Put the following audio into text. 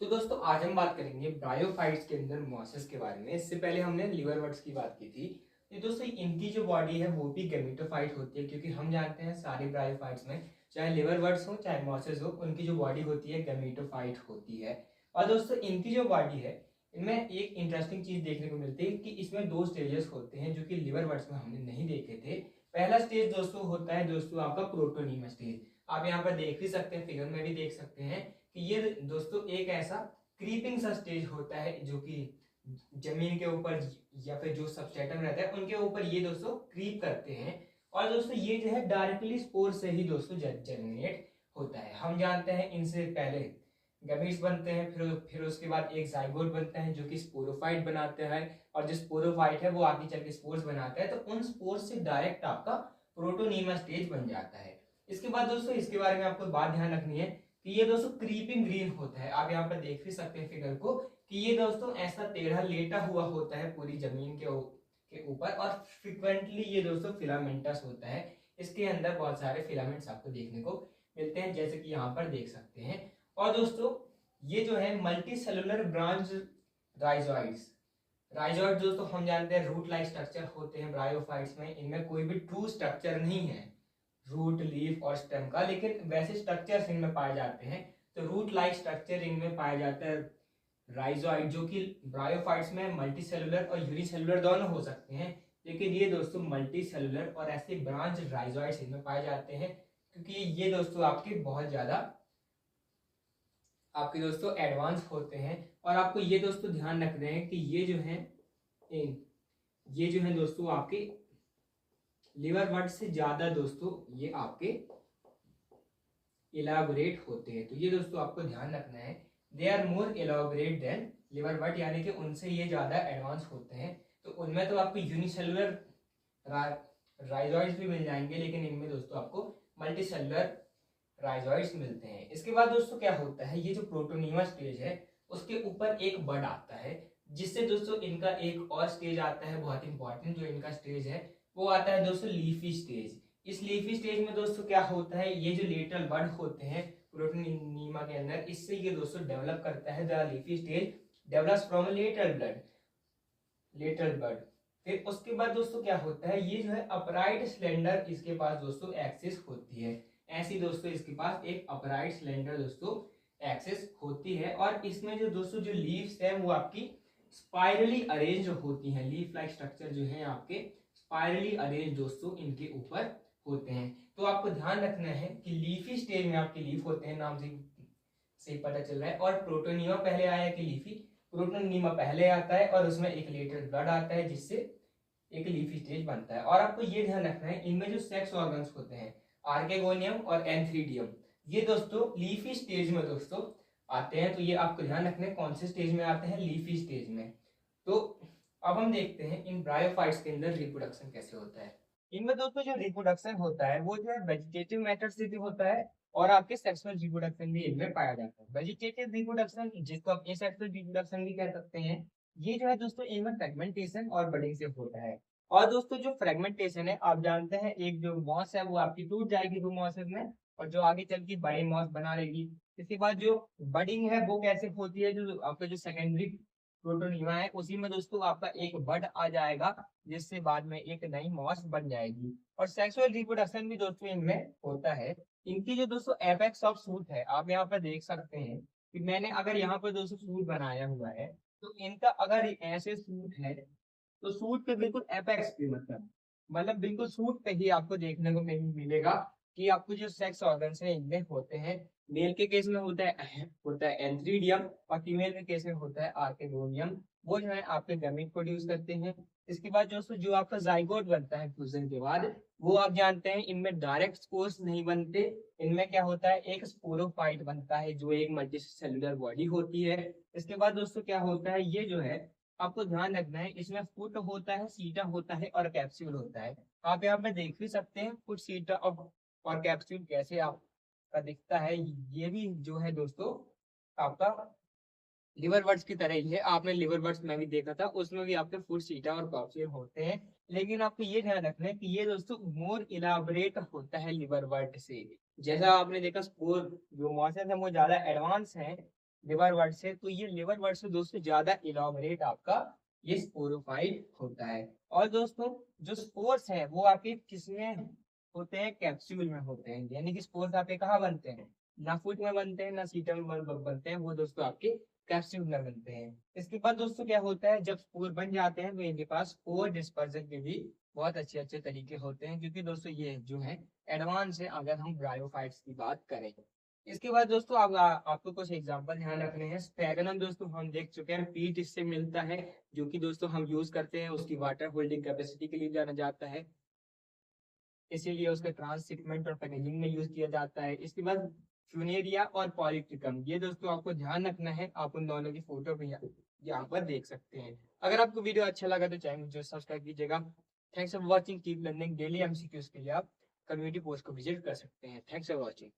तो दोस्तों आज हम बात करेंगे ब्रायोफाइट्स के अंदर मोसेस के बारे में। इससे पहले हमने लिवरवर्ट्स की बात की थी। तो दोस्तों इनकी जो बॉडी है वो भी गैमेटोफाइट होती है, क्योंकि हम जानते हैं सारी ब्रायोफाइट्स में चाहे लिवरवर्ट्स हो चाहे मोसेस हो, उनकी जो बॉडी होती है गैमेटोफाइट होती है। और दोस्तों इनकी जो बॉडी है, इनमें एक इंटरेस्टिंग चीज देखने को मिलती है कि इसमें दो स्टेजेस होते हैं जो कि लिवरवर्ट्स में हमने नहीं देखे थे। पहला स्टेज दोस्तों होता है दोस्तों आपका प्रोटोनीमा स्टेज। आप यहाँ पर देख भी सकते हैं, फिगर में भी देख सकते हैं कि ये दोस्तों एक ऐसा क्रीपिंग सा स्टेज होता है जो कि जमीन के ऊपर या फिर जो सबस्ट्रेटम रहता है उनके ऊपर ये दोस्तों क्रीप करते हैं। और दोस्तों ये जो है डायरेक्टली स्पोर से ही दोस्तों जर्मिनेट होता है। हम जानते हैं इनसे पहले गमीट्स बनते हैं, फिर उसके बाद एक जाइगोट बनता है जो कि स्पोरोफाइट बनाते हैं, और जो स्पोरोफाइट है वो आगे चल के स्पोर्स बनाता है। तो उन स्पोर्स से डायरेक्ट आपका प्रोटोनीमा स्टेज बन जाता है। इसके बाद दोस्तों इसके बारे में आपको बात ध्यान रखनी है कि ये दोस्तों क्रीपिंग ग्रीन होता है। आप यहाँ पर देख भी सकते हैं फिगर को कि ये दोस्तों ऐसा टेढ़ा लेटा हुआ होता है पूरी जमीन के ऊपर, और फ्रिक्वेंटली ये दोस्तों फिलामेंटस होता है। इसके अंदर बहुत सारे फिलामेंट्स आपको देखने को मिलते हैं, जैसे कि यहाँ पर देख सकते हैं। और दोस्तों ये जो है multi cellular branch rhizoids. Rhizoid दोस्तों हम जानते हैं रूट लाइक स्ट्रक्चर होते हैं ब्रायोफाइट्स में। इनमें कोई भी ट्रू स्ट्रक्चर नहीं है रूट, लीफ और स्टेम का, लेकिन वैसे स्ट्रक्चर्स इनमें पाए जाते हैं। तो रूट लाइक स्ट्रक्चर इनमें पाया जाता है राइजोइड, जो कि ब्रायोफाइट्स में मल्टी सेलुलर और यूनिसेलुलर दोनों हो सकते हैं, लेकिन ये दोस्तों मल्टी सेलुलर और ऐसे ब्रांच राइजोइड्स इनमें पाए जाते हैं, क्योंकि ये दोस्तों आपके बहुत ज्यादा आपके दोस्तों एडवांस होते हैं। और आपको ये दोस्तों ध्यान रखना है कि ये जो है दोस्तों आपके लिवरवर्ट से ज्यादा दोस्तों ये आपके इलाबोरेट होते हैं। तो ये दोस्तों आपको ध्यान रखना है, they are more elaborate than liverwort, यानी कि उनसे ये ज्यादा एडवांस होते हैं। तो उनमें तो आपको यूनिसेलुलर राइजोइड्स भी मिल जाएंगे, लेकिन इनमें दोस्तों आपको मल्टीसेलुलर राइजोइड्स मिलते हैं। इसके बाद दोस्तों क्या होता है, ये जो प्रोटोनीमा स्टेज है उसके ऊपर एक बड आता है, जिससे दोस्तों इनका एक और स्टेज आता है बहुत इंपॉर्टेंट। जो इनका स्टेज है वो आता है दोस्तों लीफी स्टेज। इस लीफी स्टेज में दोस्तों क्या होता है, ये जो लेटरल बड होते हैं प्रोटोनीमा के अंदर, इससे ये दोस्तों डेवलप करता है। The leafy stage develops from lateral bud. फिर उसके बाद दोस्तों क्या होता है, ये जो है अपराइट सिलेंडर इसके पास दोस्तों एक्सिस होती है। ऐसी दोस्तों इसके पास एक अपराइट सिलेंडर दोस्तों एक्सिस होती है। और इसमें जो दोस्तों जो लीव्स है वो आपकी स्पाइरली अरेंज होती हैं। लीफ लाइक स्ट्रक्चर जो है आपके स्पाइरली अरेंज दोस्तों इनके ऊपर होते हैं। तो आपको ध्यान रखना है कि लीफी स्टेज में आपके लीफ होते हैं, नाम से पता चल रहा है। और प्रोटोनियम पहले आया कि लीफी, प्रोटोनियम पहले आता है और उसमें एक लेटर ब्लड आता है जिससे एक लीफी स्टेज बनता है। और आपको ये ध्यान रखना है इनमें जो सेक्स ऑर्गन्स होते हैं आर्केगोनियम और एंथ्रीडियम, ये दोस्तों लीफी स्टेज में दोस्तों आते हैं। तो ये आपको ध्यान रखना है कौन से स्टेज में आते हैं, लीफी स्टेज में। तो अब हम देखते हैं इन ब्रायोफाइट्स के अंदर रिप्रोडक्शन कैसे होता है। इनमें दोस्तों जो रिप्रोडक्शन होता है वो जो है वेजिटेटिव मेथड से भी होता है, और आपके सेक्सुअल रिप्रोडक्शन भी इनमें पाया जाता है। वेजिटेटिव रिप्रोडक्शन, जिसको आप एसेक्सुअल रिप्रोडक्शन भी कह सकते हैं, ये जो है दोस्तों इनमें फ्रेगमेंटेशन और बडिंग से होता है। और दोस्तों जो फ्रेगमेंटेशन है, आप जानते हैं एक जो मॉस है वो आपकी टूट जाएगी दो मॉसेस में, और जो आगे चल के बड़ी मॉस बना लेगी। इसके बाद जो बडिंग है वो कैसे होती है, जो आपका जो सेकेंडरी प्रोटोनिमा है उसी में दोस्तों आपका एक बड आ जाएगा, जिससे बाद में एक नई मॉस बन जाएगी। और सेक्सुअल रिप्रोडक्शन भी दोस्तों इनमें होता है। इनकी जो दोस्तों एपेक्स ऑफ सूट है, आप यहाँ पर देख सकते हैं कि मैंने अगर यहाँ पर दोस्तों सूट बनाया हुआ है, तो इनका अगर ऐसे सूट है तो सूट पे बिल्कुल एपेक्स पे मतलब बिल्कुल सूट पे ही आपको देखने को मिलेगा कि आपको जो सेक्स ऑर्गन्स है इनमें होते हैं। मेल के केस में होता है एंथ्रीडियम, और फीमेल के केस में होता है आर्केगोनियम। वो जो है आपके गमीट प्रोड्यूस करते हैं। इसके बाद दोस्तों जो आपका जाइगोट बनता है फ्यूजन के बाद, वो आप जानते हैं इनमें डायरेक्ट स्पोर्स नहीं बनते। इनमें क्या होता है, एक स्पोरोफाइट बनता है जो एक मल्टी सेलुलर बॉडी होती है। इसके बाद दोस्तों क्या होता है, ये जो है आपको ध्यान रखना है, इसमें फुट होता है, सीटा होता है और कैप्सूल होता है। आप यहाँ पे देख भी सकते हैं फुट, सीटा और कैप्सूल कैसे आपका दिखता है। ये भी जो है दोस्तों आपका लिवर बर्ड्स की तरह ही है। आपने लिवर बर्ड्स में भी देखा था, उसमें भी आपके फुट, सीटा और कैप्सूल होते हैं। लेकिन आपको ये ध्यान रखना है कि ये दोस्तों मोर इलाबरेट होता है लिवर बर्ड से। जैसा आपने देखा स्पोर जो मॉसेस है वो ज्यादा एडवांस है लिवर वर्ड से, तो ये लिवर वर्ड से दोस्तों ज्यादा इलाबोरेट आपका ये स्पोरोफाइट होता है। और दोस्तों जो स्पोर्स है वो आपके किसमें होते हैं, कैप्सूल में होते हैं, यानी कि स्पोर्स आपके कहाँ बनते हैं, ना फूट में बनते हैं ना सीटम में बनते हैं, वो दोस्तों आपके कैप्सूल में बनते हैं। इसके बाद दोस्तों क्या होता है, जब स्पोर बन जाते हैं तो इनके पास स्पोर डिस्पर्जन के भी बहुत अच्छे अच्छे तरीके होते हैं, क्योंकि दोस्तों ये जो है एडवांस है अगर हम ब्रायोफाइट्स की बात करें। इसके बाद दोस्तों आपको कुछ एग्जांपल ध्यान रखने हैं। स्पैगनम दोस्तों हम देख चुके हैं, पीट इससे मिलता है, जो कि दोस्तों हम यूज करते हैं, उसकी वाटर होल्डिंग कैपेसिटी के लिए जाना जाता है, इसीलिए उसके ट्रांसशिपमेंट और पैकेजिंग में यूज किया जाता है। इसके बाद फ्यूनेरिया और पॉलीट्रिकम, ये दोस्तों आपको ध्यान रखना है, आप उन दोनों की फोटो भी यहाँ पर देख सकते हैं। अगर आपको वीडियो अच्छा लगा तो चैनल को सब्सक्राइब कीजिएगा। Thanks for watching, keep learning. Daily MCQs के लिए आप कम्युनिटी पोस्ट को विजिट कर सकते हैं। Thanks for watching.